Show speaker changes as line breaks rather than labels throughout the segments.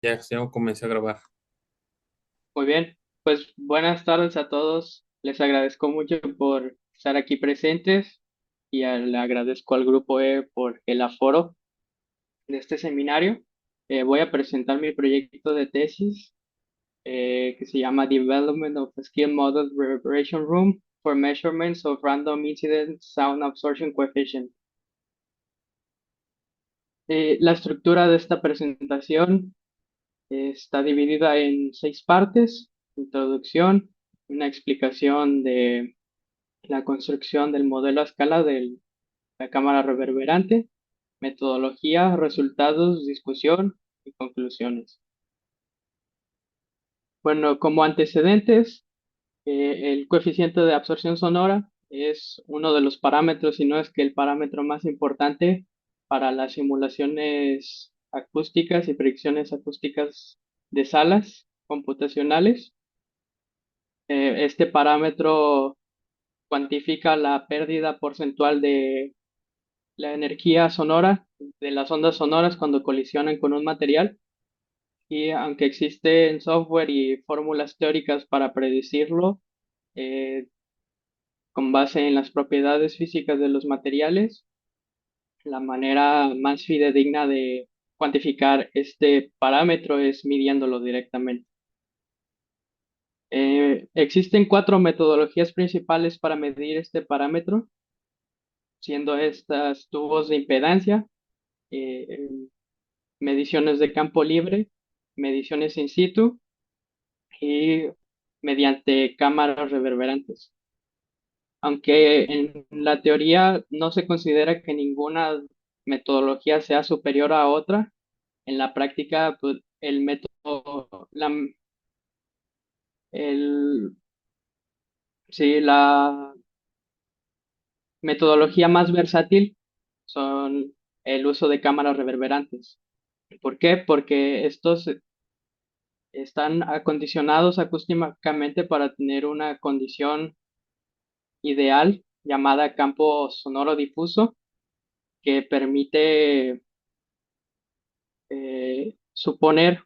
Ya comencé a grabar.
Muy bien, pues buenas tardes a todos. Les agradezco mucho por estar aquí presentes y le agradezco al grupo E por el aforo de este seminario. Voy a presentar mi proyecto de tesis que se llama Development of a Skill Model Reverberation Room for Measurements of Random Incident Sound Absorption Coefficient. La estructura de esta presentación está dividida en 6 partes: introducción, una explicación de la construcción del modelo a escala de la cámara reverberante, metodología, resultados, discusión y conclusiones. Bueno, como antecedentes, el coeficiente de absorción sonora es uno de los parámetros, si no es que el parámetro más importante para las simulaciones acústicas y predicciones acústicas de salas computacionales. Este parámetro cuantifica la pérdida porcentual de la energía sonora de las ondas sonoras cuando colisionan con un material, y aunque existen software y fórmulas teóricas para predecirlo, eh, con base en las propiedades físicas de los materiales, la manera más fidedigna de cuantificar este parámetro es midiéndolo directamente. Existen 4 metodologías principales para medir este parámetro, siendo estas tubos de impedancia, eh, mediciones de campo libre, mediciones in situ y mediante cámaras reverberantes. Aunque en la teoría no se considera que ninguna metodología sea superior a otra, en la práctica, pues, el método, el, sí, la metodología más versátil son el uso de cámaras reverberantes. ¿Por qué? Porque estos están acondicionados acústicamente para tener una condición ideal llamada campo sonoro difuso, que permite suponer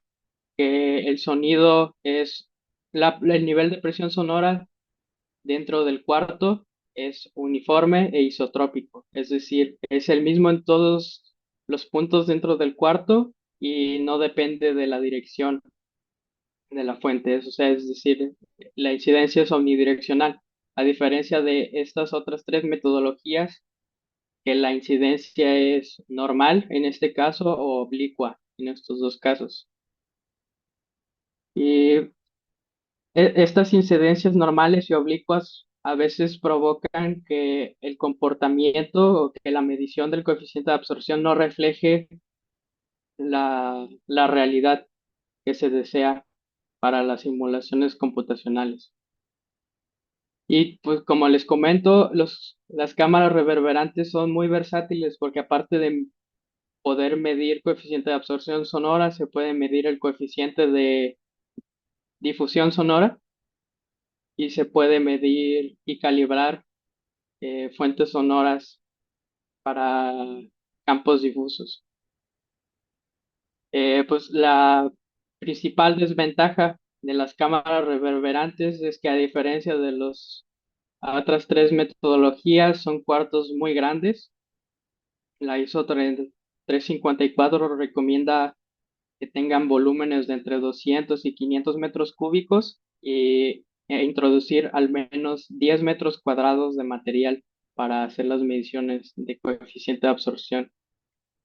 que el sonido es el nivel de presión sonora dentro del cuarto es uniforme e isotrópico, es decir, es el mismo en todos los puntos dentro del cuarto y no depende de la dirección de la fuente, o sea, es decir, la incidencia es omnidireccional, a diferencia de estas otras 3 metodologías, que la incidencia es normal en este caso o oblicua en estos dos casos. Y estas incidencias normales y oblicuas a veces provocan que el comportamiento o que la medición del coeficiente de absorción no refleje la realidad que se desea para las simulaciones computacionales. Y pues como les comento, las cámaras reverberantes son muy versátiles porque aparte de poder medir coeficiente de absorción sonora, se puede medir el coeficiente de difusión sonora y se puede medir y calibrar fuentes sonoras para campos difusos. Pues la principal desventaja de las cámaras reverberantes es que, a diferencia de las otras 3 metodologías, son cuartos muy grandes. La ISO 354 recomienda que tengan volúmenes de entre 200 y 500 metros cúbicos e introducir al menos 10 metros cuadrados de material para hacer las mediciones de coeficiente de absorción,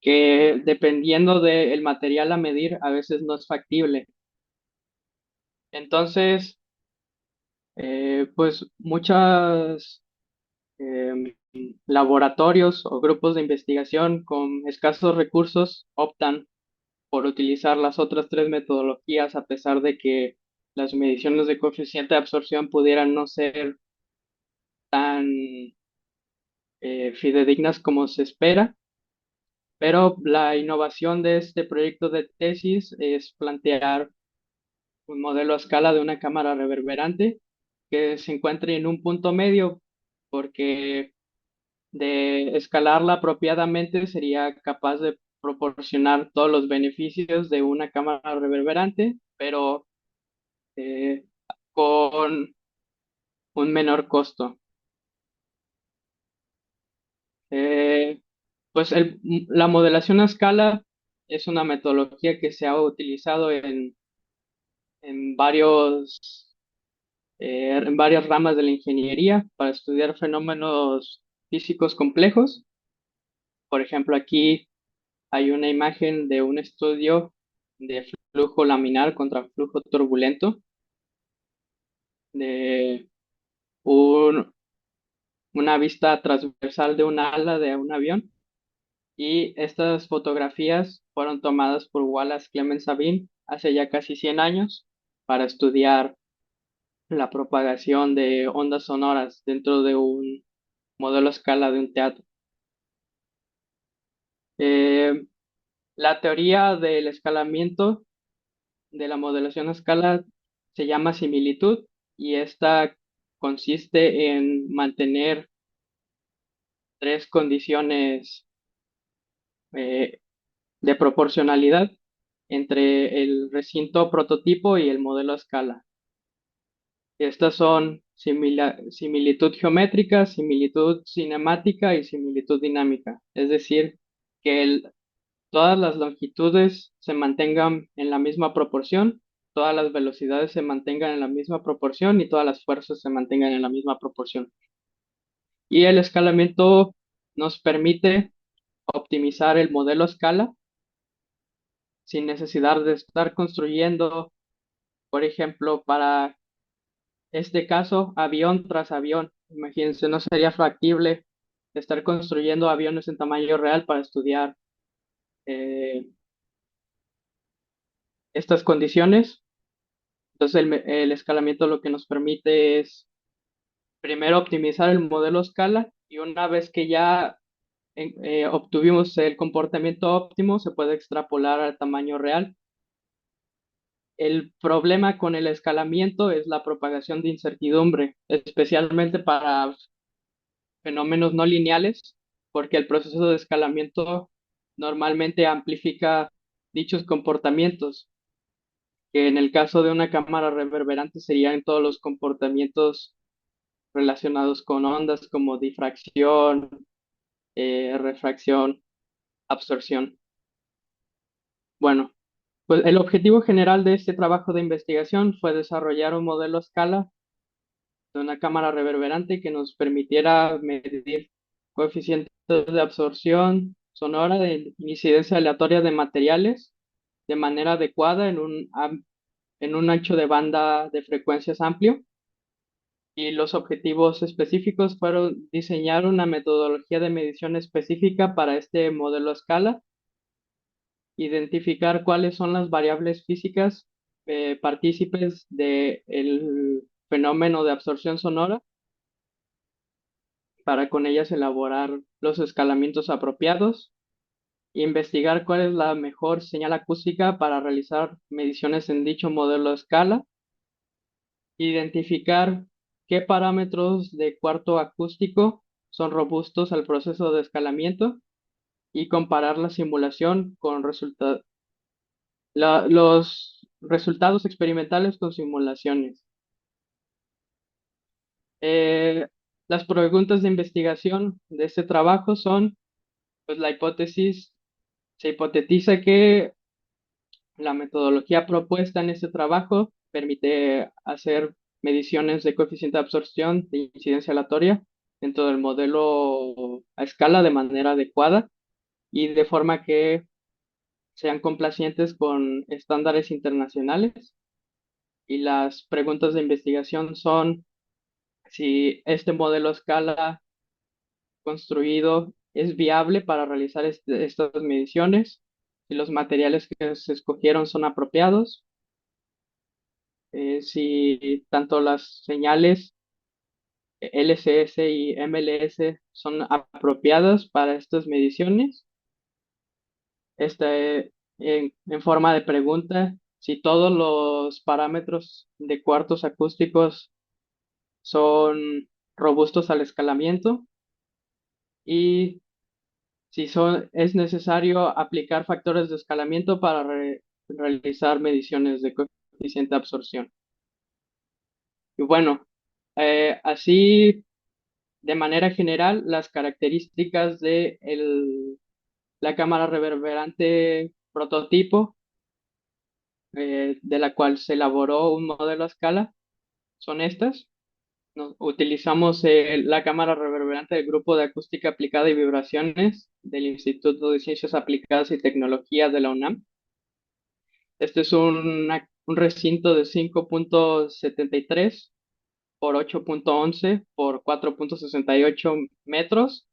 que dependiendo del material a medir, a veces no es factible. Entonces, pues muchos laboratorios o grupos de investigación con escasos recursos optan por utilizar las otras 3 metodologías, a pesar de que las mediciones de coeficiente de absorción pudieran no ser tan fidedignas como se espera. Pero la innovación de este proyecto de tesis es plantear un modelo a escala de una cámara reverberante que se encuentre en un punto medio, porque de escalarla apropiadamente sería capaz de proporcionar todos los beneficios de una cámara reverberante, pero eh, con un menor costo. Eh, pues la modelación a escala es una metodología que se ha utilizado en en varias ramas de la ingeniería para estudiar fenómenos físicos complejos. Por ejemplo, aquí hay una imagen de un estudio de flujo laminar contra flujo turbulento de un- una vista transversal de un ala de un avión. Y estas fotografías fueron tomadas por Wallace Clement Sabine hace ya casi 100 años para estudiar la propagación de ondas sonoras dentro de un modelo a escala de un teatro. Eh, la teoría del escalamiento de la modelación a escala se llama similitud y esta consiste en mantener tres condiciones eh, de proporcionalidad entre el recinto prototipo y el modelo a escala. Estas son similitud geométrica, similitud cinemática y similitud dinámica. Es decir, que todas las longitudes se mantengan en la misma proporción, todas las velocidades se mantengan en la misma proporción y todas las fuerzas se mantengan en la misma proporción. Y el escalamiento nos permite optimizar el modelo a escala sin necesidad de estar construyendo, por ejemplo, para este caso, avión tras avión. Imagínense, no sería factible estar construyendo aviones en tamaño real para estudiar eh, estas condiciones. Entonces, el escalamiento lo que nos permite es primero optimizar el modelo a escala y una vez que ya obtuvimos el comportamiento óptimo, se puede extrapolar al tamaño real. El problema con el escalamiento es la propagación de incertidumbre, especialmente para fenómenos no lineales, porque el proceso de escalamiento normalmente amplifica dichos comportamientos, que en el caso de una cámara reverberante serían todos los comportamientos relacionados con ondas como difracción, refracción, absorción. Bueno, pues el objetivo general de este trabajo de investigación fue desarrollar un modelo a escala de una cámara reverberante que nos permitiera medir coeficientes de absorción sonora de incidencia aleatoria de materiales de manera adecuada en un ancho de banda de frecuencias amplio. Y los objetivos específicos fueron diseñar una metodología de medición específica para este modelo a escala, identificar cuáles son las variables físicas partícipes del fenómeno de absorción sonora para con ellas elaborar los escalamientos apropiados, investigar cuál es la mejor señal acústica para realizar mediciones en dicho modelo a escala, identificar qué parámetros de cuarto acústico son robustos al proceso de escalamiento y comparar la simulación con los resultados experimentales con simulaciones. Eh, las preguntas de investigación de este trabajo son, pues la hipótesis, se hipotetiza que la metodología propuesta en este trabajo permite hacer mediciones de coeficiente de absorción de incidencia aleatoria dentro del modelo a escala de manera adecuada y de forma que sean complacientes con estándares internacionales. Y las preguntas de investigación son si este modelo a escala construido es viable para realizar estas mediciones, si los materiales que se escogieron son apropiados, si tanto las señales LCS y MLS son apropiadas para estas mediciones. En forma de pregunta, si todos los parámetros de cuartos acústicos son robustos al escalamiento y es necesario aplicar factores de escalamiento para realizar mediciones de coeficiente de absorción. Y bueno, así de manera general, las características de la cámara reverberante prototipo, de la cual se elaboró un modelo a escala, son estas. Utilizamos la cámara reverberante del Grupo de Acústica Aplicada y Vibraciones del Instituto de Ciencias Aplicadas y Tecnología de la UNAM. Este es un recinto de 5,73 por 8,11 por 4,68 metros,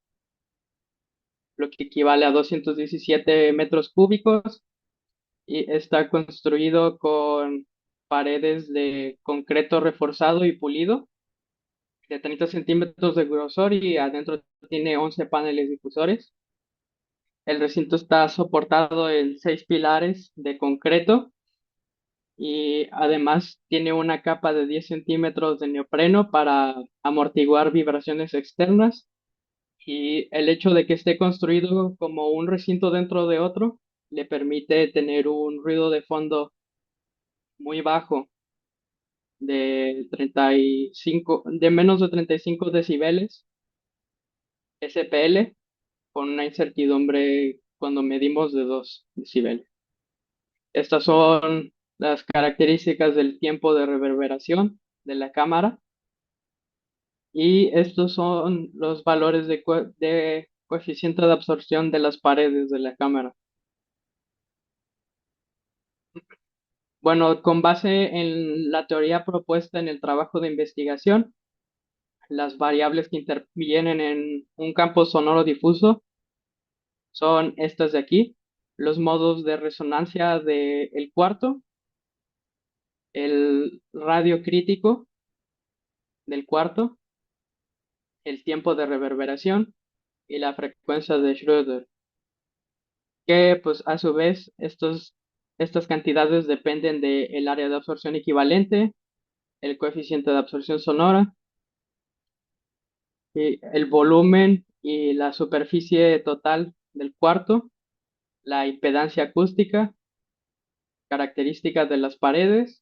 lo que equivale a 217 metros cúbicos, y está construido con paredes de concreto reforzado y pulido de 30 centímetros de grosor, y adentro tiene 11 paneles difusores. El recinto está soportado en 6 pilares de concreto, y además tiene una capa de 10 centímetros de neopreno para amortiguar vibraciones externas. Y el hecho de que esté construido como un recinto dentro de otro le permite tener un ruido de fondo muy bajo, de menos de 35 decibeles SPL, con una incertidumbre cuando medimos de 2 decibeles. Estas son las características del tiempo de reverberación de la cámara, y estos son los valores de coeficiente de absorción de las paredes de la cámara. Bueno, con base en la teoría propuesta en el trabajo de investigación, las variables que intervienen en un campo sonoro difuso son estas de aquí: los modos de resonancia del cuarto, el radio crítico del cuarto, el tiempo de reverberación y la frecuencia de Schrödinger, que pues a su vez estas cantidades dependen del área de absorción equivalente, el coeficiente de absorción sonora, y el volumen y la superficie total del cuarto, la impedancia acústica, características de las paredes,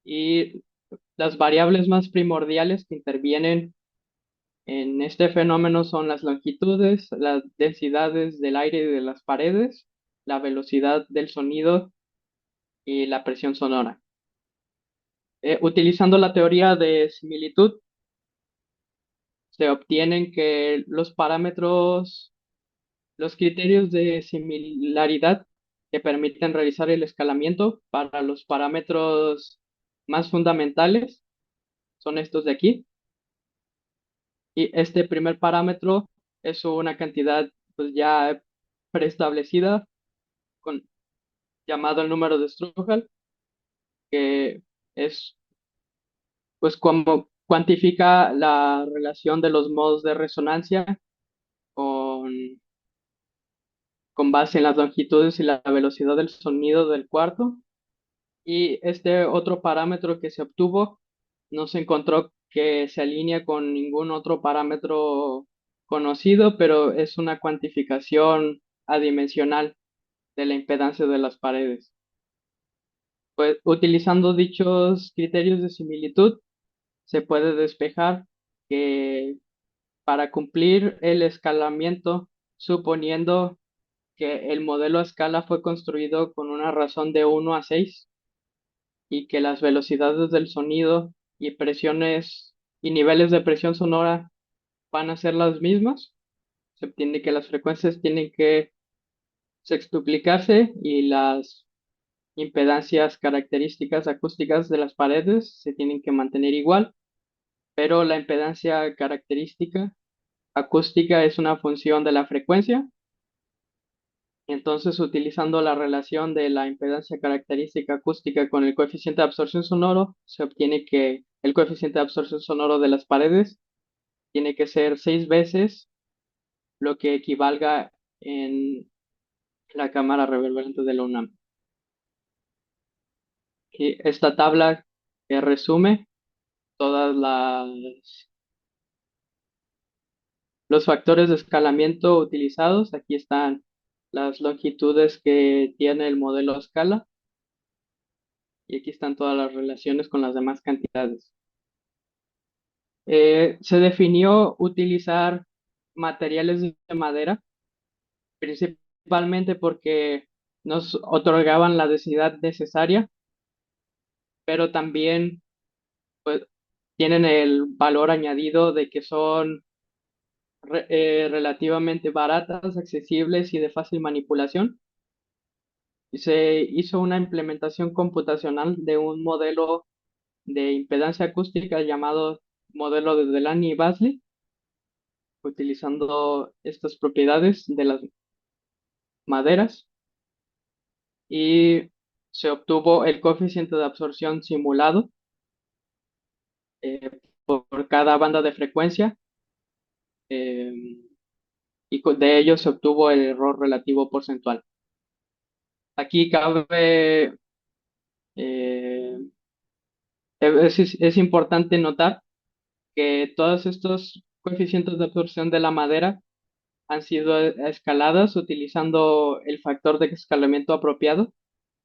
y las variables más primordiales que intervienen en este fenómeno son las longitudes, las densidades del aire y de las paredes, la velocidad del sonido y la presión sonora. Utilizando la teoría de similitud, se obtienen que los criterios de similaridad que permiten realizar el escalamiento para los parámetros más fundamentales son estos de aquí. Y este primer parámetro es una cantidad pues ya preestablecida, con, llamado el número de Strouhal, que es pues como cuantifica la relación de los modos de resonancia con, con base en las longitudes y la velocidad del sonido del cuarto. Y este otro parámetro que se obtuvo no se encontró que se alinea con ningún otro parámetro conocido, pero es una cuantificación adimensional de la impedancia de las paredes. Pues utilizando dichos criterios de similitud, se puede despejar que para cumplir el escalamiento, suponiendo que el modelo a escala fue construido con una razón de 1 a 6, y que las velocidades del sonido y presiones y niveles de presión sonora van a ser las mismas, se obtiene que las frecuencias tienen que sextuplicarse y las impedancias características acústicas de las paredes se tienen que mantener igual, pero la impedancia característica acústica es una función de la frecuencia. Entonces, utilizando la relación de la impedancia característica acústica con el coeficiente de absorción sonoro, se obtiene que el coeficiente de absorción sonoro de las paredes tiene que ser 6 veces lo que equivalga en la cámara reverberante de la UNAM. Y esta tabla que resume todas Los factores de escalamiento utilizados, aquí están las longitudes que tiene el modelo a escala y aquí están todas las relaciones con las demás cantidades. Se definió utilizar materiales de madera, principalmente porque nos otorgaban la densidad necesaria, pero también pues, tienen el valor añadido de que son relativamente baratas, accesibles y de fácil manipulación. Y se hizo una implementación computacional de un modelo de impedancia acústica llamado modelo de Delaney-Bazley, utilizando estas propiedades de las maderas y se obtuvo el coeficiente de absorción simulado por cada banda de frecuencia eh, y de ello se obtuvo el error relativo porcentual. Aquí cabe, eh, es importante notar que todos estos coeficientes de absorción de la madera han sido escaladas utilizando el factor de escalamiento apropiado.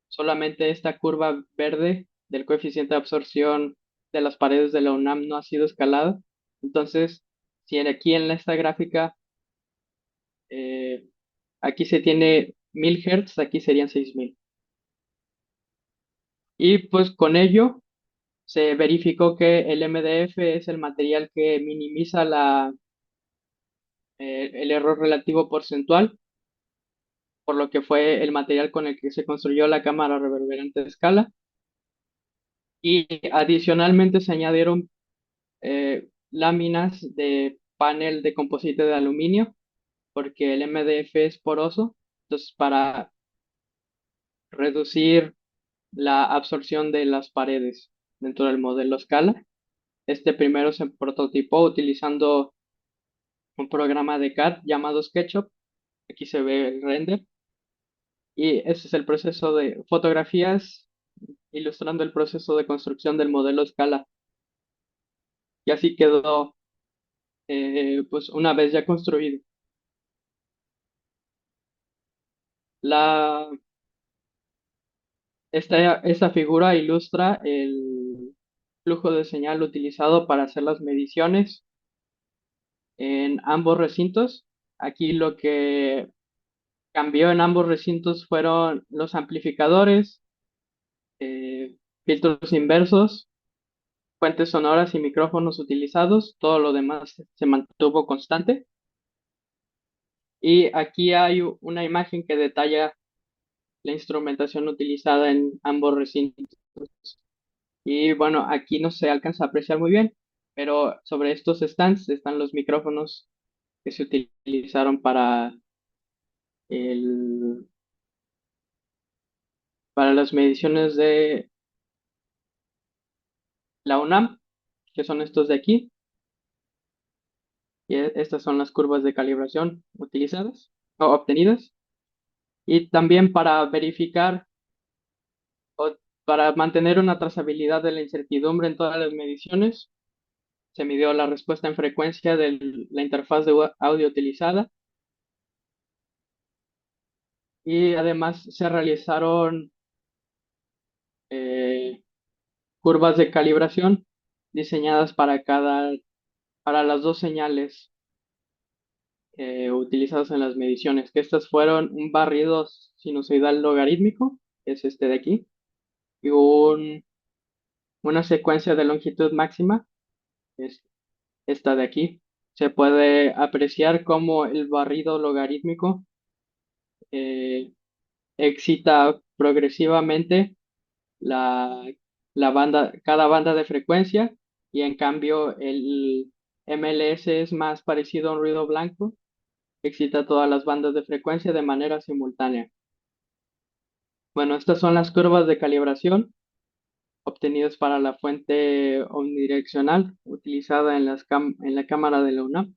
Solamente esta curva verde del coeficiente de absorción de las paredes de la UNAM no ha sido escalada. Entonces, si aquí en esta gráfica, eh, aquí se tiene 1000 Hz, aquí serían 6000. Y pues con ello se verificó que el MDF es el material que minimiza el error relativo porcentual, por lo que fue el material con el que se construyó la cámara reverberante de escala. Y adicionalmente se añadieron láminas de panel de composite de aluminio, porque el MDF es poroso. Entonces, para reducir la absorción de las paredes dentro del modelo Scala, este primero se prototipó utilizando un programa de CAD llamado SketchUp. Aquí se ve el render. Y ese es el proceso de fotografías ilustrando el proceso de construcción del modelo Scala. Y así quedó, pues una vez ya construido. La, esta figura ilustra el flujo de señal utilizado para hacer las mediciones en ambos recintos. Aquí lo que cambió en ambos recintos fueron los amplificadores, eh, filtros inversos, fuentes sonoras y micrófonos utilizados. Todo lo demás se mantuvo constante. Y aquí hay una imagen que detalla la instrumentación utilizada en ambos recintos. Y bueno, aquí no se alcanza a apreciar muy bien, pero sobre estos stands están los micrófonos que se utilizaron el, para las mediciones de la UNAM, que son estos de aquí. Y estas son las curvas de calibración utilizadas o obtenidas. Y también para verificar o para mantener una trazabilidad de la incertidumbre en todas las mediciones, se midió la respuesta en frecuencia de la interfaz de audio utilizada y además se realizaron eh, curvas de calibración diseñadas para las dos señales utilizadas en las mediciones, que estas fueron un barrido sinusoidal logarítmico, que es este de aquí, y una secuencia de longitud máxima, que es esta de aquí. Se puede apreciar cómo el barrido logarítmico eh, excita progresivamente la, cada banda de frecuencia y en cambio el MLS es más parecido a un ruido blanco, excita todas las bandas de frecuencia de manera simultánea. Bueno, estas son las curvas de calibración obtenidas para la fuente omnidireccional utilizada en, en la cámara de la UNAM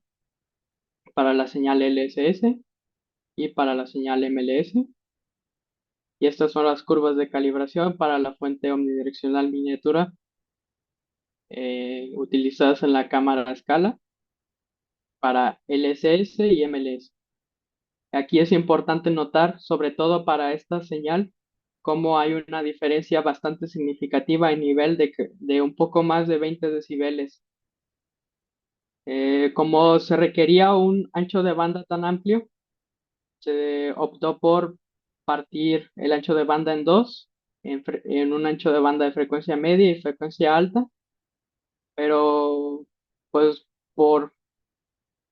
para la señal LSS y para la señal MLS. Y estas son las curvas de calibración para la fuente omnidireccional miniatura utilizadas en la cámara a escala. para LSS y MLS. Aquí es importante notar, sobre todo para esta señal, cómo hay una diferencia bastante significativa en nivel de un poco más de 20 decibeles. Como se requería un ancho de banda tan amplio, se optó por partir el ancho de banda en dos, en un ancho de banda de frecuencia media y frecuencia alta, pero pues por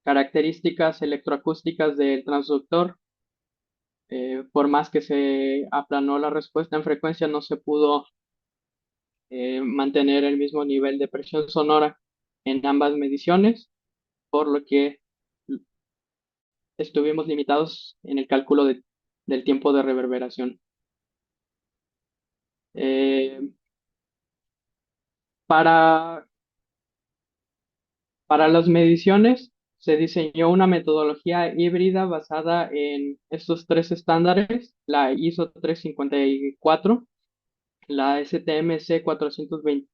características electroacústicas del transductor, por más que se aplanó la respuesta en frecuencia, no se pudo mantener el mismo nivel de presión sonora en ambas mediciones, por lo que estuvimos limitados en el cálculo del tiempo de reverberación. Eh, para, para las mediciones se diseñó una metodología híbrida basada en estos tres estándares: la ISO 354, la STM-C 420,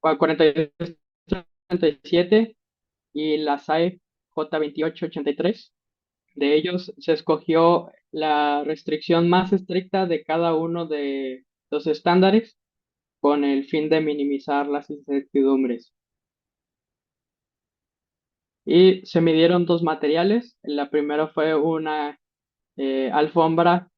4237 y la SAE J2883. De ellos se escogió la restricción más estricta de cada uno de los estándares con el fin de minimizar las incertidumbres. Y se midieron dos materiales. La primera fue una alfombra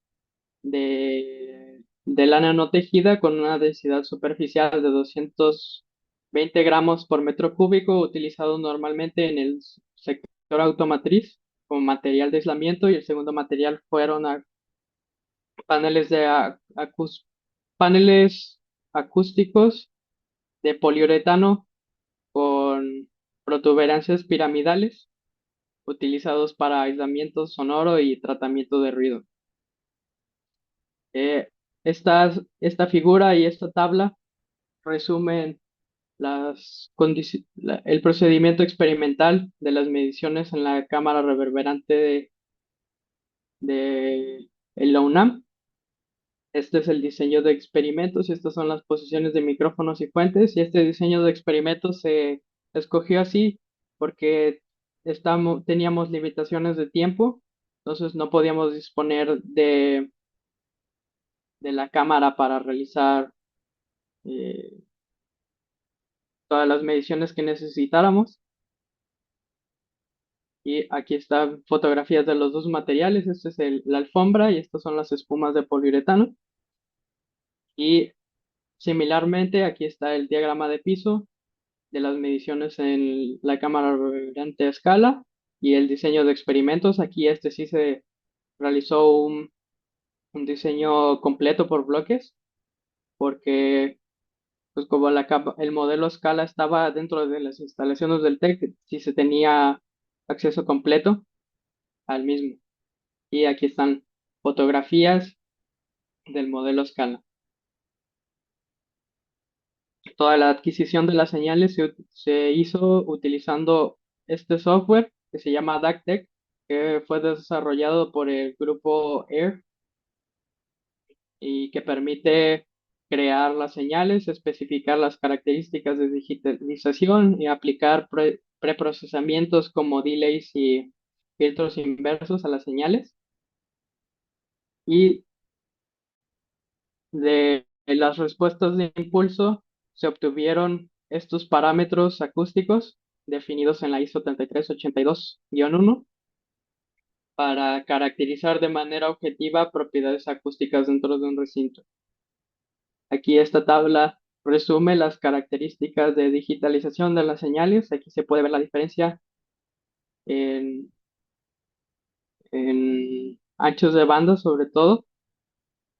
de lana no tejida con una densidad superficial de 220 gramos por metro cúbico, utilizado normalmente en el sector automotriz como material de aislamiento, y el segundo material fueron paneles paneles acústicos de poliuretano con protuberancias piramidales utilizados para aislamiento sonoro y tratamiento de ruido. Esta figura y esta tabla resumen el procedimiento experimental de las mediciones en la cámara reverberante de la UNAM. Este es el diseño de experimentos y estas son las posiciones de micrófonos y fuentes. Y este diseño de experimentos se escogió así porque teníamos limitaciones de tiempo, entonces no podíamos disponer de la cámara para realizar eh, todas las mediciones que necesitáramos. Y aquí están fotografías de los dos materiales. Este es la alfombra y estas son las espumas de poliuretano. Y similarmente, aquí está el diagrama de piso de las mediciones en la cámara reverberante a escala y el diseño de experimentos. Aquí este sí se realizó un diseño completo por bloques, porque pues como el modelo a escala estaba dentro de las instalaciones del TEC, sí se tenía acceso completo al mismo. Y aquí están fotografías del modelo a escala. Toda la adquisición de las señales se hizo utilizando este software que se llama DACTEC, que fue desarrollado por el grupo AIR y que permite crear las señales, especificar las características de digitalización y aplicar preprocesamientos como delays y filtros inversos a las señales. Y de las respuestas de impulso se obtuvieron estos parámetros acústicos definidos en la ISO 3382-1 para caracterizar de manera objetiva propiedades acústicas dentro de un recinto. Aquí esta tabla resume las características de digitalización de las señales. Aquí se puede ver la diferencia en, en anchos de banda sobre todo.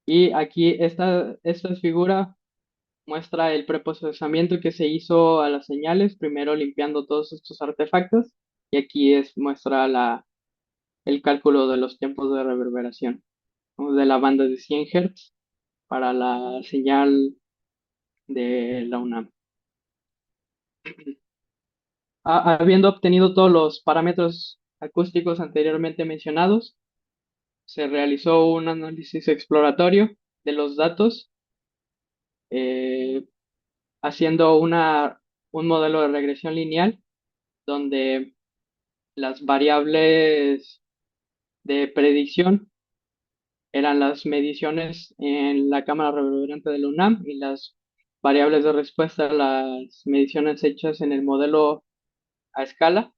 Y aquí esta figura muestra el preprocesamiento que se hizo a las señales, primero limpiando todos estos artefactos, y aquí muestra el cálculo de los tiempos de reverberación, ¿no? De la banda de 100 Hz para la señal de la UNAM. Habiendo obtenido todos los parámetros acústicos anteriormente mencionados, se realizó un análisis exploratorio de los datos, eh, haciendo un modelo de regresión lineal donde las variables de predicción eran las mediciones en la cámara reverberante de la UNAM y las variables de respuesta, las mediciones hechas en el modelo a escala.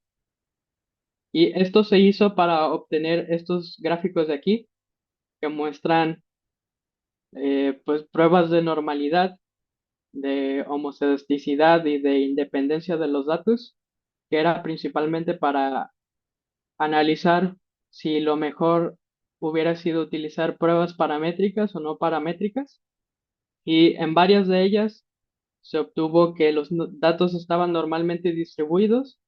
Y esto se hizo para obtener estos gráficos de aquí que muestran pues pruebas de normalidad, de homocedesticidad y de independencia de los datos, que era principalmente para analizar si lo mejor hubiera sido utilizar pruebas paramétricas o no paramétricas. Y en varias de ellas se obtuvo que los datos estaban normalmente distribuidos,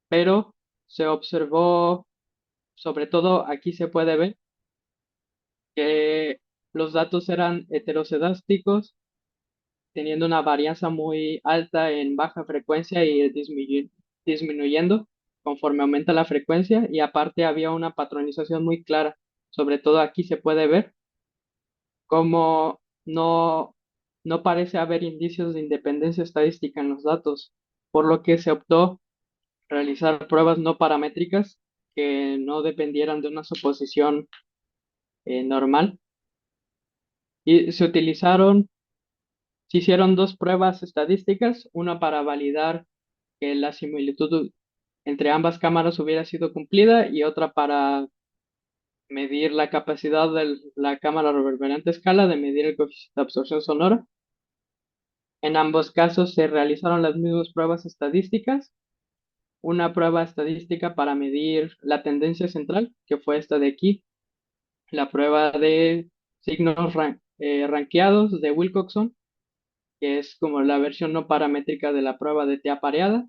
pero se observó, sobre todo aquí se puede ver, que los datos eran heterocedásticos, teniendo una varianza muy alta en baja frecuencia y disminuyendo conforme aumenta la frecuencia, y aparte había una patronización muy clara. Sobre todo aquí se puede ver cómo no parece haber indicios de independencia estadística en los datos, por lo que se optó realizar pruebas no paramétricas que no dependieran de una suposición normal. Y se hicieron dos pruebas estadísticas, una para validar que la similitud entre ambas cámaras hubiera sido cumplida y otra para medir la capacidad de la cámara reverberante a escala de medir el coeficiente de absorción sonora. En ambos casos se realizaron las mismas pruebas estadísticas, una prueba estadística para medir la tendencia central, que fue esta de aquí, la prueba de signos ranqueados de Wilcoxon, que es como la versión no paramétrica de la prueba de T apareada,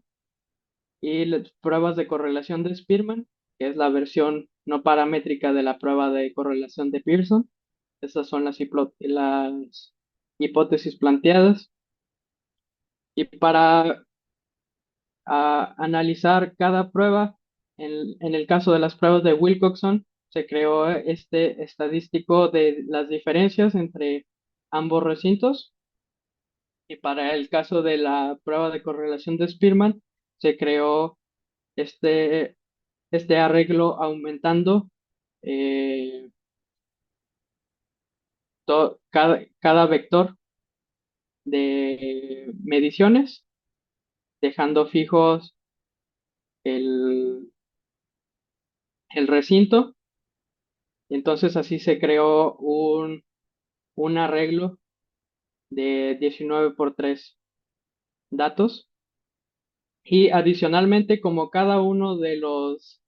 y las pruebas de correlación de Spearman, que es la versión no paramétrica de la prueba de correlación de Pearson. Esas son las hipótesis planteadas. Y para analizar cada prueba, en el caso de las pruebas de Wilcoxon, se creó este estadístico de las diferencias entre ambos recintos. Y para el caso de la prueba de correlación de Spearman, se creó este, este arreglo aumentando eh, cada vector de mediciones, dejando fijos el, el recinto. Y entonces así se creó un arreglo de 19 por 3 datos. Y adicionalmente, como cada uno de los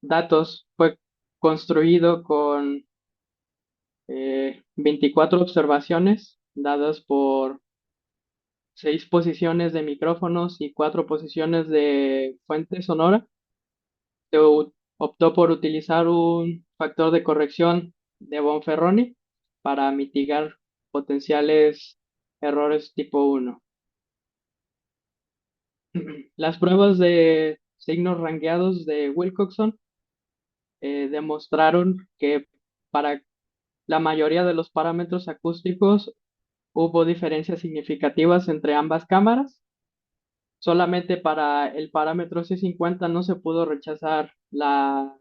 datos fue construido con 24 observaciones dadas por 6 posiciones de micrófonos y 4 posiciones de fuente sonora, se optó por utilizar un factor de corrección de Bonferroni para mitigar potenciales errores tipo 1. Las pruebas de signos rangueados de Wilcoxon demostraron que para la mayoría de los parámetros acústicos hubo diferencias significativas entre ambas cámaras. Solamente para el parámetro C50 no se pudo rechazar la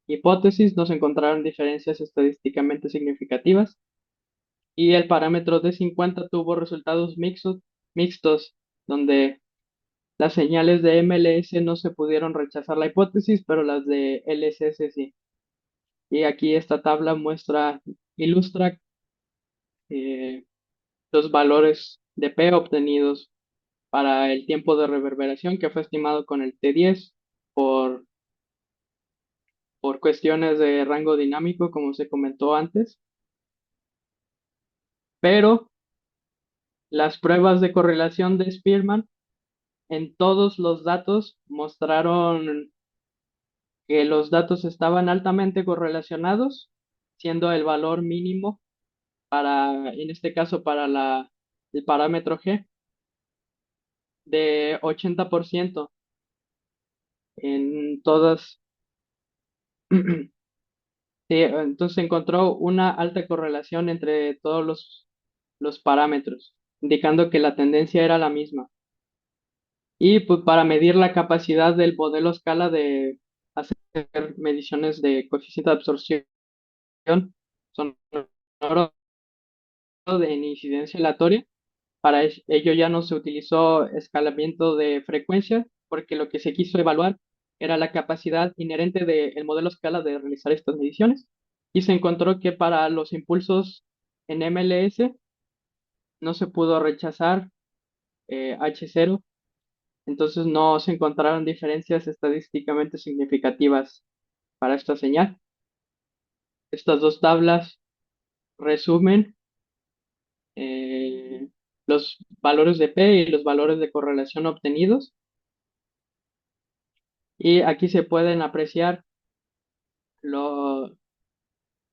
hipótesis, no se encontraron diferencias estadísticamente significativas. Y el parámetro D50 tuvo resultados mixtos, donde las señales de MLS no se pudieron rechazar la hipótesis, pero las de LSS sí. Y aquí esta tabla ilustra eh, los valores de P obtenidos para el tiempo de reverberación que fue estimado con el T10 por, por cuestiones de rango dinámico, como se comentó antes. Pero las pruebas de correlación de Spearman en todos los datos mostraron que los datos estaban altamente correlacionados, siendo el valor mínimo en este caso, para el parámetro G de 80% en todas. Sí, entonces se encontró una alta correlación entre todos los parámetros. indicando que la tendencia era la misma. Y pues para medir la capacidad del modelo escala de hacer mediciones de coeficiente de absorción sonoro en incidencia aleatoria, para ello ya no se utilizó escalamiento de frecuencia, porque lo que se quiso evaluar era la capacidad inherente del modelo escala de realizar estas mediciones. Y se encontró que para los impulsos en MLS no se pudo rechazar H0, entonces no se encontraron diferencias estadísticamente significativas para esta señal. Estas dos tablas resumen eh, los valores de P y los valores de correlación obtenidos. Y aquí se pueden apreciar lo-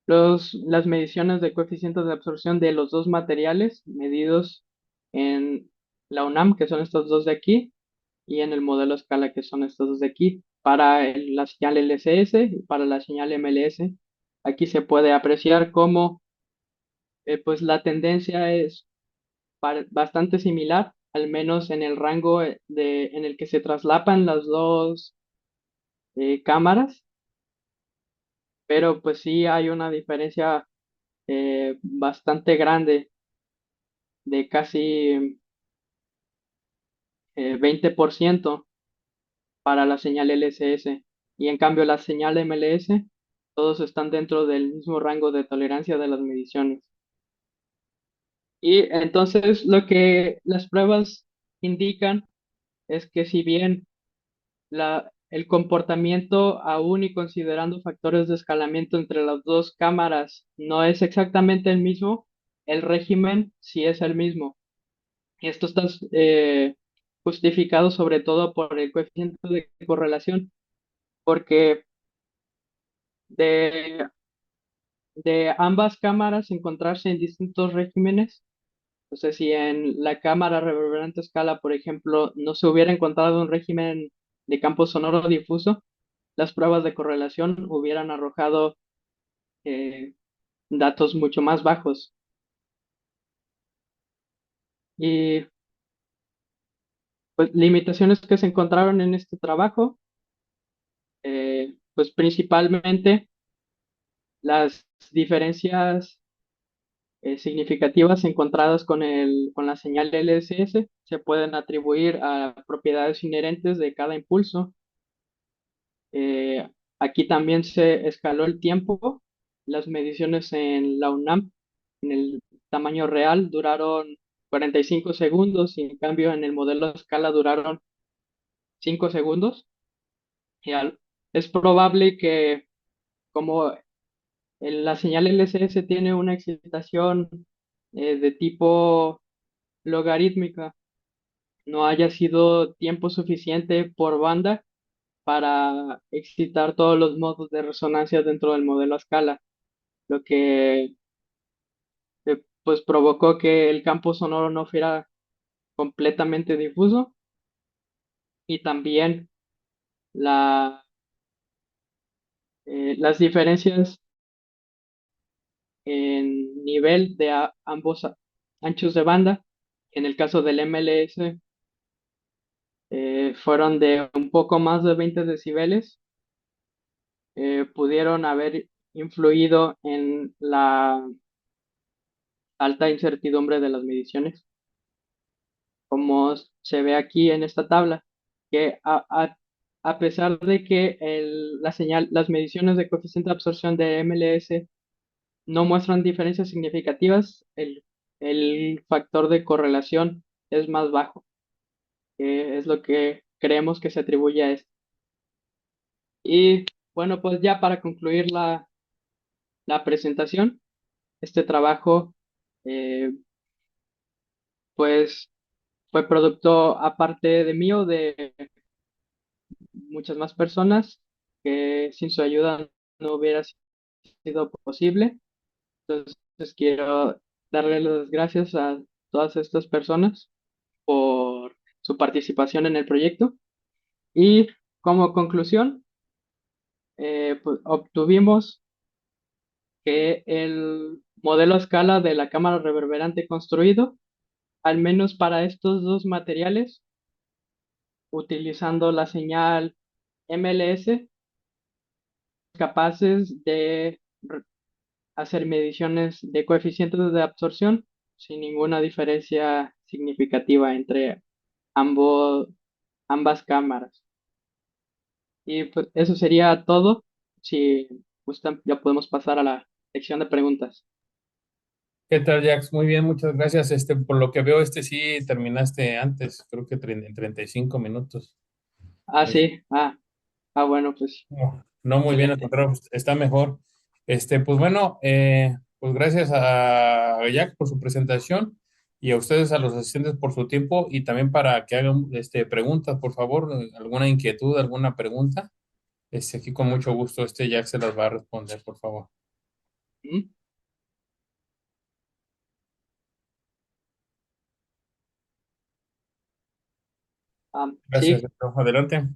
las mediciones de coeficientes de absorción de los dos materiales medidos en la UNAM, que son estos dos de aquí, y en el modelo escala, que son estos dos de aquí, para la señal LCS y para la señal MLS. Aquí se puede apreciar cómo pues la tendencia es bastante similar, al menos en el rango en el que se traslapan las dos cámaras, pero pues sí hay una diferencia bastante grande de casi 20% para la señal LSS, y en cambio la señal MLS, todos están dentro del mismo rango de tolerancia de las mediciones. Y entonces lo que las pruebas indican es que si bien el comportamiento, aún y considerando factores de escalamiento entre las dos cámaras, no es exactamente el mismo, el régimen sí es el mismo. Y esto está justificado sobre todo por el coeficiente de correlación, porque de, de ambas cámaras encontrarse en distintos regímenes. Entonces, si en la cámara reverberante escala, por ejemplo, no se hubiera encontrado un régimen de campo sonoro difuso, las pruebas de correlación hubieran arrojado eh, datos mucho más bajos. Y pues limitaciones que se encontraron en este trabajo, pues principalmente las diferencias significativas encontradas con la señal LSS se pueden atribuir a propiedades inherentes de cada impulso. Eh, Aquí también se escaló el tiempo. Las mediciones en la UNAM, en el tamaño real, duraron 45 segundos, y en cambio en el modelo a escala duraron 5 segundos. Y es probable que, como la señal LSS tiene una excitación de tipo logarítmica, no haya sido tiempo suficiente por banda para excitar todos los modos de resonancia dentro del modelo a escala, lo que pues provocó que el campo sonoro no fuera completamente difuso, y también las diferencias en nivel de ambos anchos de banda. En el caso del MLS fueron de un poco más de 20 decibeles, pudieron haber influido en la alta incertidumbre de las mediciones, como se ve aquí en esta tabla, que a pesar de que las mediciones de coeficiente de absorción de MLS no muestran diferencias significativas, el factor de correlación es más bajo, que es lo que creemos que se atribuye a esto. Y bueno, pues ya para concluir la presentación, este trabajo eh, pues fue producto, aparte de mío, de muchas más personas, que sin su ayuda no hubiera sido posible. Entonces quiero darle las gracias a todas estas personas por su participación en el proyecto. Y como conclusión, pues obtuvimos que el modelo a escala de la cámara reverberante construido al menos para estos dos materiales, utilizando la señal MLS, capaces de hacer mediciones de coeficientes de absorción sin ninguna diferencia significativa entre ambos, ambas cámaras. Y pues eso sería todo. Si gustan, ya podemos pasar a la sección de preguntas.
¿Qué tal, Jax? Muy bien, muchas gracias. Por lo que veo, sí terminaste antes, creo que en 35 minutos.
Ah,
Es-
sí. Bueno, pues
no, no muy bien, al
excelente.
contrario, pues, está mejor. Pues bueno, pues gracias a Jax por su presentación y a ustedes, a los asistentes, por su tiempo y también para que hagan preguntas, por favor, alguna inquietud, alguna pregunta. Aquí con mucho gusto, Jax se las va a responder, por favor.
¿Mm?
Gracias,
Sí,
Héctor. Adelante.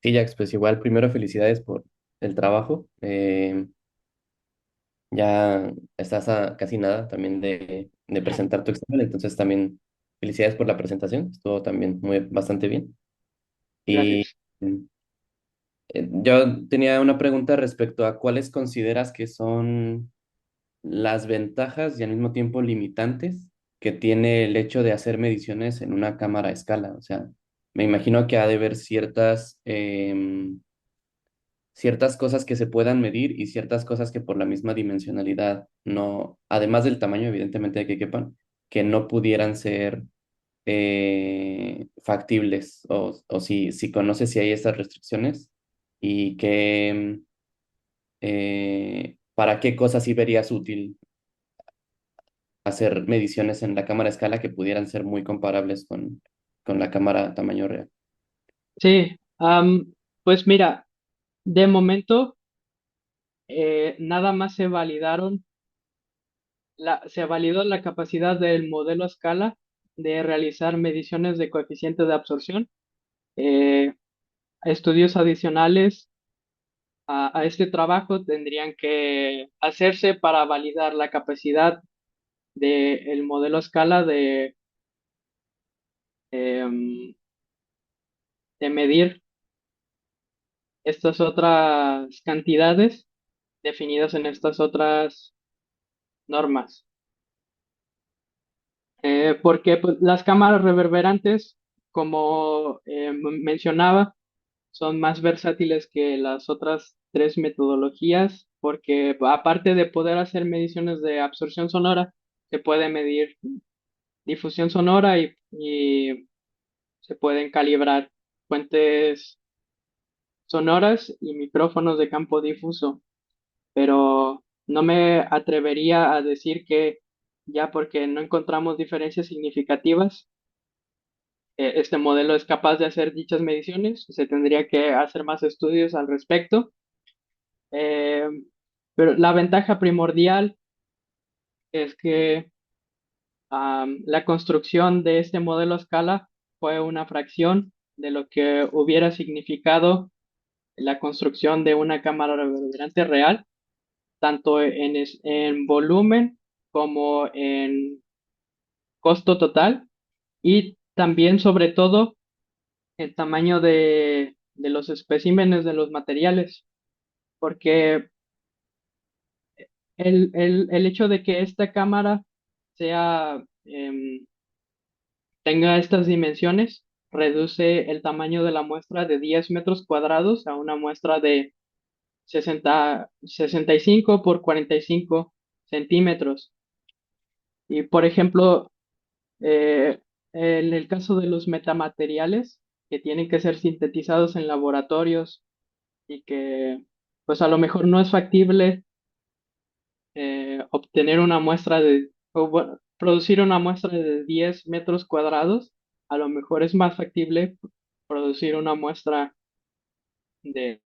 Sí, Jax, pues igual, primero felicidades por el trabajo. Ya estás a casi nada también de presentar tu examen, entonces también felicidades por la presentación, estuvo también bastante bien. Y
gracias.
yo tenía una pregunta respecto a cuáles consideras que son las ventajas y al mismo tiempo limitantes que tiene el hecho de hacer mediciones en una cámara a escala. O sea, me imagino que ha de haber ciertas cosas que se puedan medir y ciertas cosas que por la misma dimensionalidad no, además del tamaño, evidentemente, de que quepan, que no pudieran ser factibles o si conoces si hay estas restricciones y que para qué cosas sí verías útil hacer mediciones en la cámara a escala que pudieran ser muy comparables con la cámara a tamaño real.
Sí, pues mira, de momento nada más se validó la capacidad del modelo a escala de realizar mediciones de coeficiente de absorción. Eh, Estudios adicionales a este trabajo tendrían que hacerse para validar la capacidad del modelo a escala em, de medir estas otras cantidades definidas en estas otras normas. Porque pues, las cámaras reverberantes, como mencionaba, son más versátiles que las otras tres metodologías, porque aparte de poder hacer mediciones de absorción sonora, se puede medir difusión sonora y se pueden calibrar fuentes sonoras y micrófonos de campo difuso, pero no me atrevería a decir que ya porque no encontramos diferencias significativas, este modelo es capaz de hacer dichas mediciones. Se tendría que hacer más estudios al respecto. Eh, pero la ventaja primordial es que la construcción de este modelo a escala fue una fracción de lo que hubiera significado la construcción de una cámara reverberante real, tanto en volumen como en costo total y también sobre todo el tamaño de los especímenes de los materiales, porque el hecho de que esta cámara sea, tenga estas dimensiones reduce el tamaño de la muestra de 10 metros cuadrados a una muestra de 65 por 45 centímetros. Y por ejemplo, en el caso de los metamateriales que tienen que ser sintetizados en laboratorios y que pues a lo mejor no es factible obtener una muestra bueno, producir una muestra de 10 metros cuadrados, a lo mejor es más factible producir una muestra de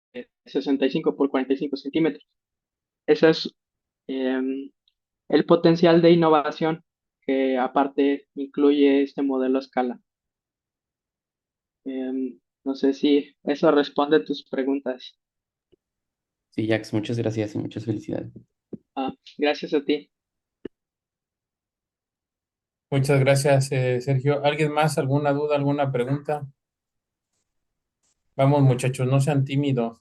65 por 45 centímetros. Ese es em, el potencial de innovación que aparte incluye este modelo a escala. No sé si eso responde a tus preguntas.
Sí, Jax, muchas gracias y muchas felicidades.
Gracias a ti.
Muchas gracias, Sergio. ¿Alguien más? ¿Alguna duda, alguna pregunta? Vamos, muchachos, no sean tímidos.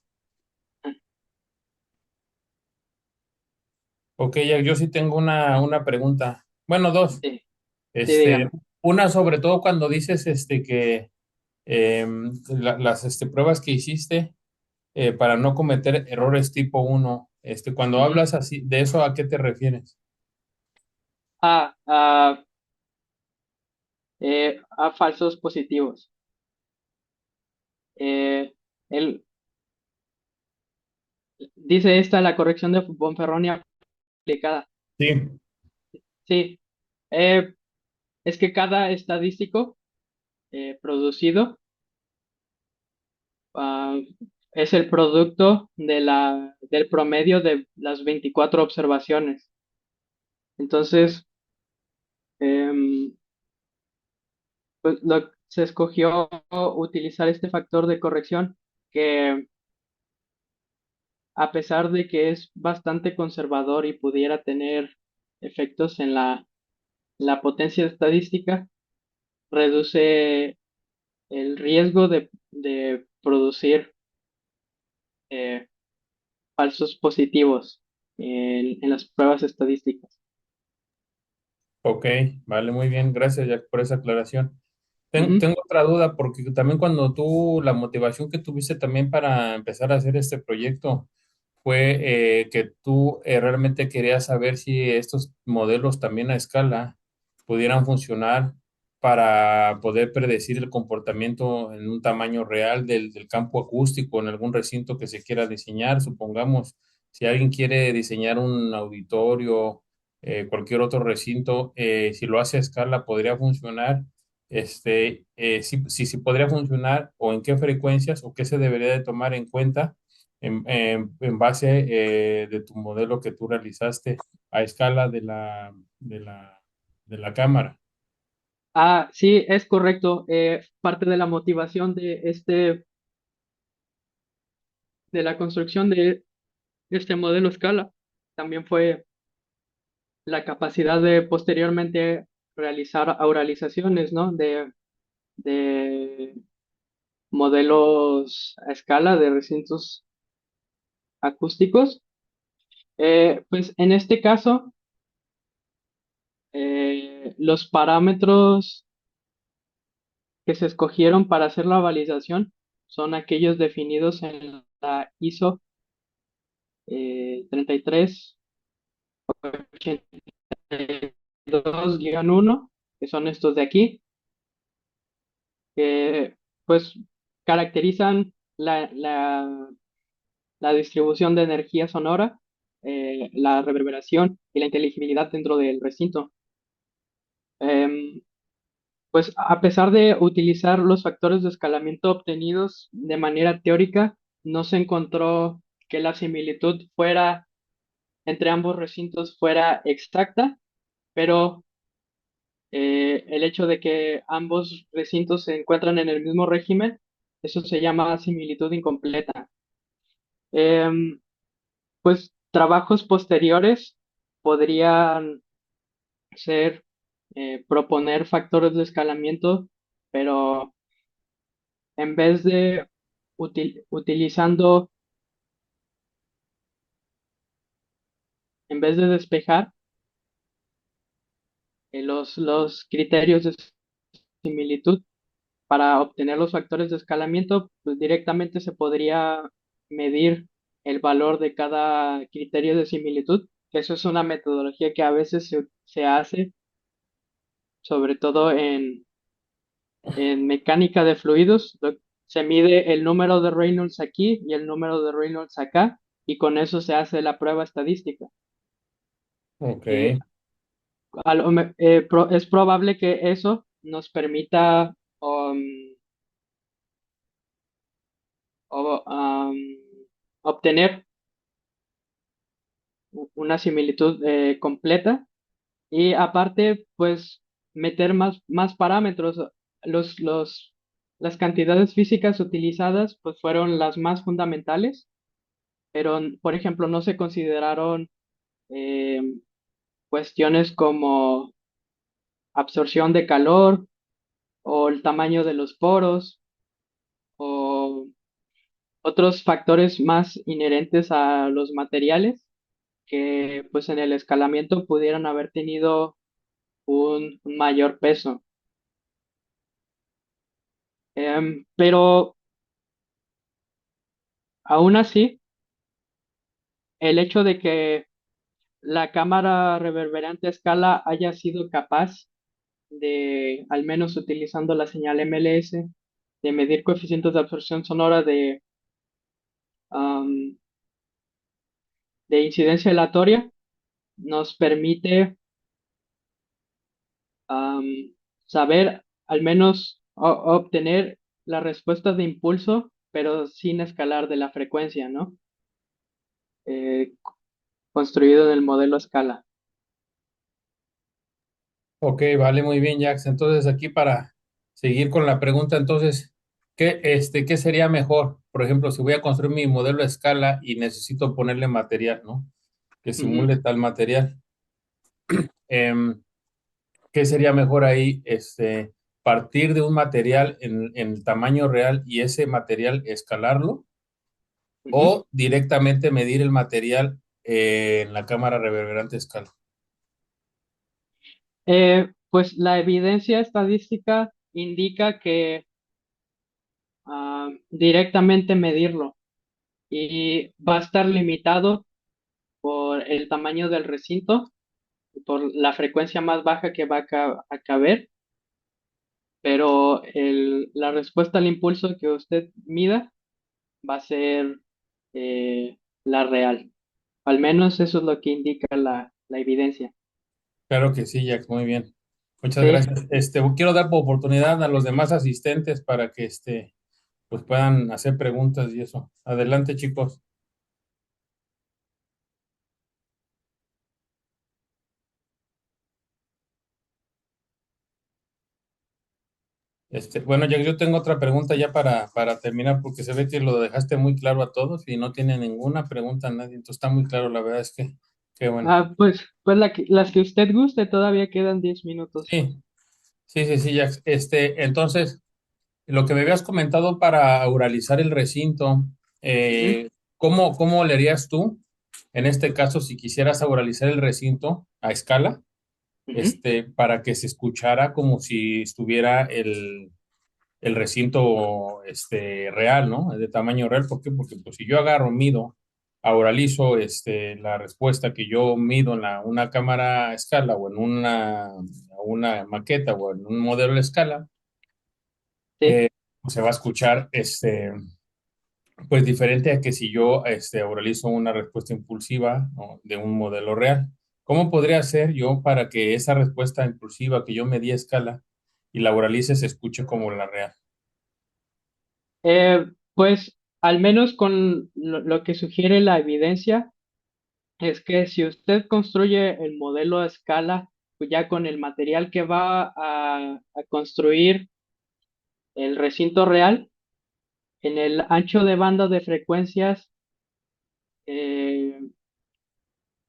Ok, ya, yo sí tengo una pregunta. Bueno, dos.
Sí, sí,
Este,
dígame.
una sobre todo cuando dices que las pruebas que hiciste para no cometer errores tipo uno. Cuando
Ujú.
hablas así de eso, ¿a qué te refieres?
Ah, a falsos positivos. Eh, el, dice esta la corrección de Bonferroni aplicada.
Sí,
Sí, eh, es que cada estadístico producido ah, es el producto del promedio de las 24 observaciones. Entonces, em, pues se escogió utilizar este factor de corrección que, a pesar de que es bastante conservador y pudiera tener efectos en la potencia estadística, reduce el riesgo de producir eh, falsos positivos en las pruebas estadísticas.
ok, vale, muy bien, gracias Jack por esa aclaración.
Ujú.
Tengo otra duda, porque también cuando la motivación que tuviste también para empezar a hacer este proyecto fue que tú realmente querías saber si estos modelos también a escala pudieran funcionar para poder predecir el comportamiento en un tamaño real del campo acústico en algún recinto que se quiera diseñar. Supongamos, si alguien quiere diseñar un auditorio, cualquier otro recinto, si lo hace a escala, podría funcionar. Si podría funcionar o en qué frecuencias o qué se debería de tomar en cuenta en base de tu modelo que tú realizaste a escala de la cámara.
Ah, sí, es correcto. Parte de la motivación de la construcción de este modelo escala también fue la capacidad de posteriormente realizar auralizaciones, ¿no? De modelos a escala de recintos acústicos. Pues en este caso, los parámetros que se escogieron para hacer la validación son aquellos definidos en la ISO 3382-1, que son estos de aquí, que pues caracterizan la distribución de energía sonora, la reverberación y la inteligibilidad dentro del recinto. Em, pues a pesar de utilizar los factores de escalamiento obtenidos de manera teórica, no se encontró que la similitud fuera entre ambos recintos fuera exacta, pero el hecho de que ambos recintos se encuentran en el mismo régimen, eso se llama similitud incompleta. Em, pues trabajos posteriores podrían ser proponer factores de escalamiento, pero en vez de utilizando, en vez de despejar los criterios de similitud para obtener los factores de escalamiento, pues directamente se podría medir el valor de cada criterio de similitud, que eso es una metodología que a veces se hace, sobre todo en mecánica de fluidos. Se mide el número de Reynolds aquí y el número de Reynolds acá, y con eso se hace la prueba estadística.
Ok,
Eh, es probable que eso nos permita obtener una similitud completa, y aparte, pues meter más parámetros. Los, los, las cantidades físicas utilizadas pues fueron las más fundamentales, pero por ejemplo no se consideraron eh, cuestiones como absorción de calor o el tamaño de los poros o otros factores más inherentes a los materiales que pues en el escalamiento pudieran haber tenido un mayor peso. Pero aún así, el hecho de que la cámara reverberante a escala haya sido capaz de, al menos utilizando la señal MLS, de medir coeficientes de absorción sonora am, de incidencia aleatoria, nos permite am, saber, al menos obtener la respuesta de impulso, pero sin escalar de la frecuencia, ¿no? Eh, construido en el modelo a escala.
Ok, vale, muy bien, Jax. Entonces, aquí para seguir con la pregunta, entonces, ¿qué sería mejor? Por ejemplo, si voy a construir mi modelo a escala y necesito ponerle material, ¿no? Que
Ujú.
simule tal material. Em, ¿Qué sería mejor ahí? Partir de un material en el tamaño real y ese material escalarlo
Ujú.
o directamente medir el material en la cámara reverberante a escala.
Pues la evidencia estadística indica que directamente medirlo y va a estar limitado por el tamaño del recinto, por la frecuencia más baja que va a caber, pero la respuesta al impulso que usted mida va a ser la real. Al menos eso es lo que indica la evidencia.
Claro que sí, Jack, muy bien. Muchas
Sí.
gracias. Quiero dar oportunidad a los demás asistentes para que pues puedan hacer preguntas y eso. Adelante, chicos. Bueno, Jack, yo tengo otra pregunta ya para terminar, porque se ve que lo dejaste muy claro a todos y no tiene ninguna pregunta a nadie. Entonces está muy claro, la verdad es que, qué bueno.
Pues las que usted guste, todavía quedan 10 minutos.
Sí, sí, sí, sí, Jack. Entonces, lo que me habías comentado para auralizar el recinto,
Ujú.
¿cómo le harías tú en este caso si quisieras auralizar el recinto a escala,
Ujú.
para que se escuchara como si estuviera el recinto real, ¿no? De tamaño real? ¿Por qué? Porque pues, si yo agarro, mido, auralizo la respuesta que yo mido en una cámara a escala o en una maqueta o en un modelo a escala,
Sí.
pues se va a escuchar pues diferente a que si yo realizo una respuesta impulsiva, ¿no? De un modelo real. ¿Cómo podría hacer yo para que esa respuesta impulsiva que yo medí a escala y la oralice se escuche como la real?
Pues al menos con lo que sugiere la evidencia es que si usted construye el modelo a escala, pues ya con el material que va a construir el recinto real, en el ancho de banda de frecuencias, eh,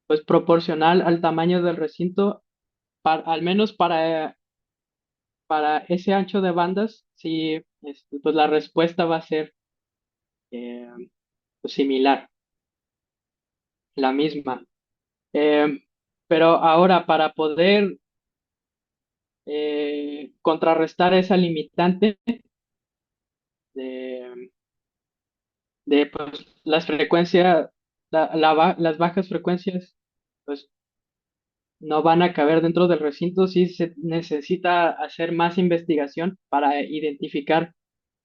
pues proporcional al tamaño del recinto, al menos para ese ancho de bandas, sí, pues la respuesta va a ser eh, pues similar, la misma. Eh, pero ahora, para poder contrarrestar esa limitante de, de pues, las frecuencias, las bajas frecuencias, pues no van a caber dentro del recinto, sí se necesita hacer más investigación para identificar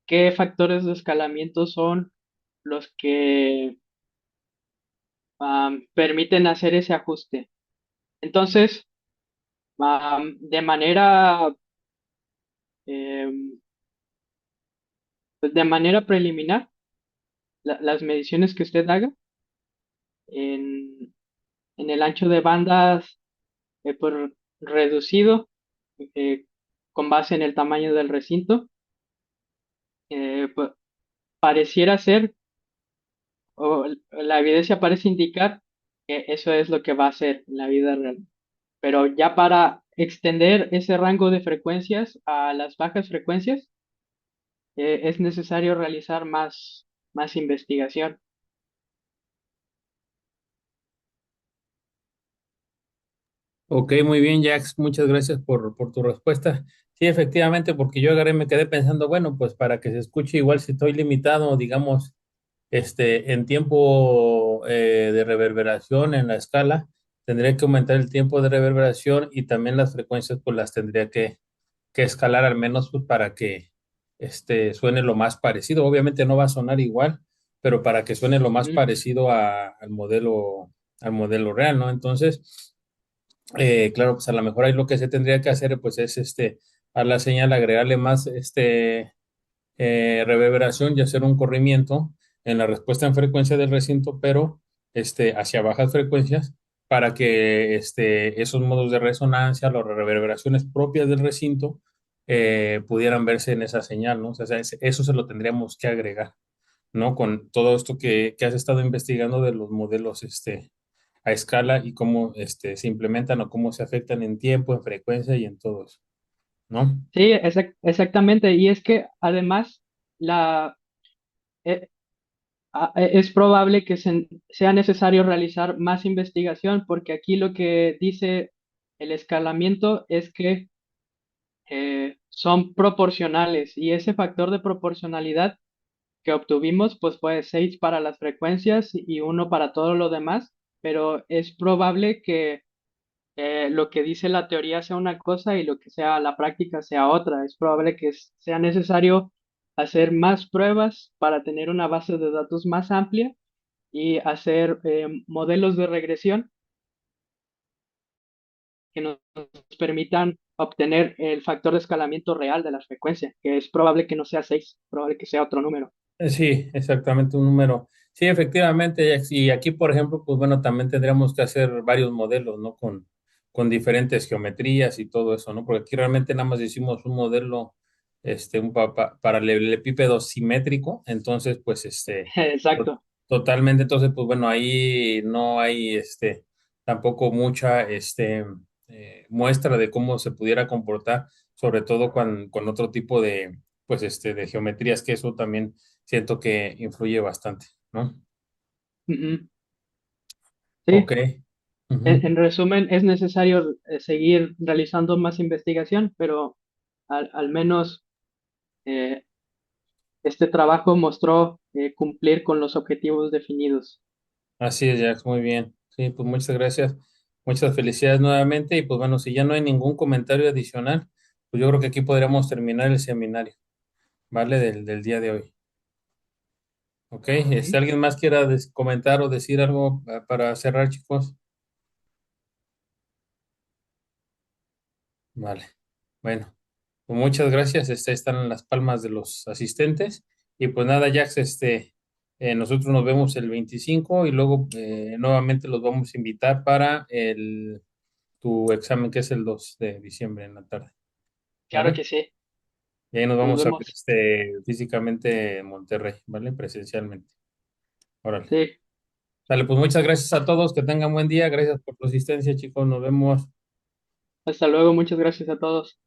qué factores de escalamiento son los que permiten hacer ese ajuste. Entonces, de manera, em, pues de manera preliminar, las mediciones que usted haga en, en el ancho de bandas por reducido, eh, con base en el tamaño del recinto, pues, pareciera ser, o la evidencia parece indicar que eso es lo que va a hacer en la vida real. pero ya para extender ese rango de frecuencias a las bajas frecuencias, es necesario realizar más investigación.
Ok, muy bien, Jax, muchas gracias por tu respuesta. Sí, efectivamente, porque yo agarré, me quedé pensando, bueno, pues para que se escuche igual si estoy limitado, digamos, en tiempo de reverberación en la escala, tendría que aumentar el tiempo de reverberación y también las frecuencias, pues las tendría que escalar al menos pues, para que suene lo más parecido. Obviamente no va a sonar igual, pero para que suene lo más
Ujú.
parecido al modelo real, ¿no? Entonces, claro, pues a lo mejor ahí lo que se tendría que hacer, pues es a la señal agregarle más reverberación y hacer un corrimiento en la respuesta en frecuencia del recinto, pero hacia bajas frecuencias para que esos modos de resonancia, las reverberaciones propias del recinto, pudieran verse en esa señal, ¿no? O sea, eso se lo tendríamos que agregar, ¿no? Con todo esto que has estado investigando de los modelos a escala y cómo se implementan o cómo se afectan en tiempo, en frecuencia y en todo eso, ¿no?
Sí, exactamente. Y es que además la, eh, es probable que sea necesario realizar más investigación porque aquí lo que dice el escalamiento es que son proporcionales y ese factor de proporcionalidad que obtuvimos pues fue 6 para las frecuencias y uno para todo lo demás, pero es probable que lo que dice la teoría sea una cosa y lo que sea la práctica sea otra. Es probable que sea necesario hacer más pruebas para tener una base de datos más amplia y hacer modelos de regresión que nos permitan obtener el factor de escalamiento real de la frecuencia, que es probable que no sea 6, probable que sea otro número.
Sí, exactamente un número. Sí, efectivamente. Y aquí, por ejemplo, pues bueno, también tendríamos que hacer varios modelos, ¿no? Con diferentes geometrías y todo eso, ¿no? Porque aquí realmente nada más hicimos un modelo, un paralelepípedo simétrico. Entonces, pues,
Exacto.
totalmente. Entonces, pues bueno, ahí no hay, tampoco mucha, muestra de cómo se pudiera comportar, sobre todo con otro tipo pues, de geometrías, que eso también siento que influye bastante, ¿no?
Ujú.
Ok.
Sí,
Ujú.
en resumen, es necesario seguir realizando más investigación, pero al menos eh, este trabajo mostró cumplir con los objetivos definidos.
Así es, Jack, muy bien. Sí, pues muchas gracias. Muchas felicidades nuevamente. Y pues bueno, si ya no hay ningún comentario adicional, pues yo creo que aquí podríamos terminar el seminario, ¿vale? Del día de hoy. Ok.
Ok.
¿Alguien más quiera comentar o decir algo para cerrar, chicos? Vale. Bueno, pues muchas gracias. Están en las palmas de los asistentes. Y pues nada, Jax, nosotros nos vemos el 25 y luego nuevamente los vamos a invitar para tu examen que es el 2 de diciembre en la tarde.
Claro
¿Vale?
que sí.
Y ahí nos
Nos
vamos a ver
vemos.
físicamente en Monterrey, ¿vale? Presencialmente. Órale.
Sí.
Dale, pues muchas gracias a todos. Que tengan buen día. Gracias por tu asistencia, chicos. Nos vemos.
Hasta luego. Muchas gracias a todos.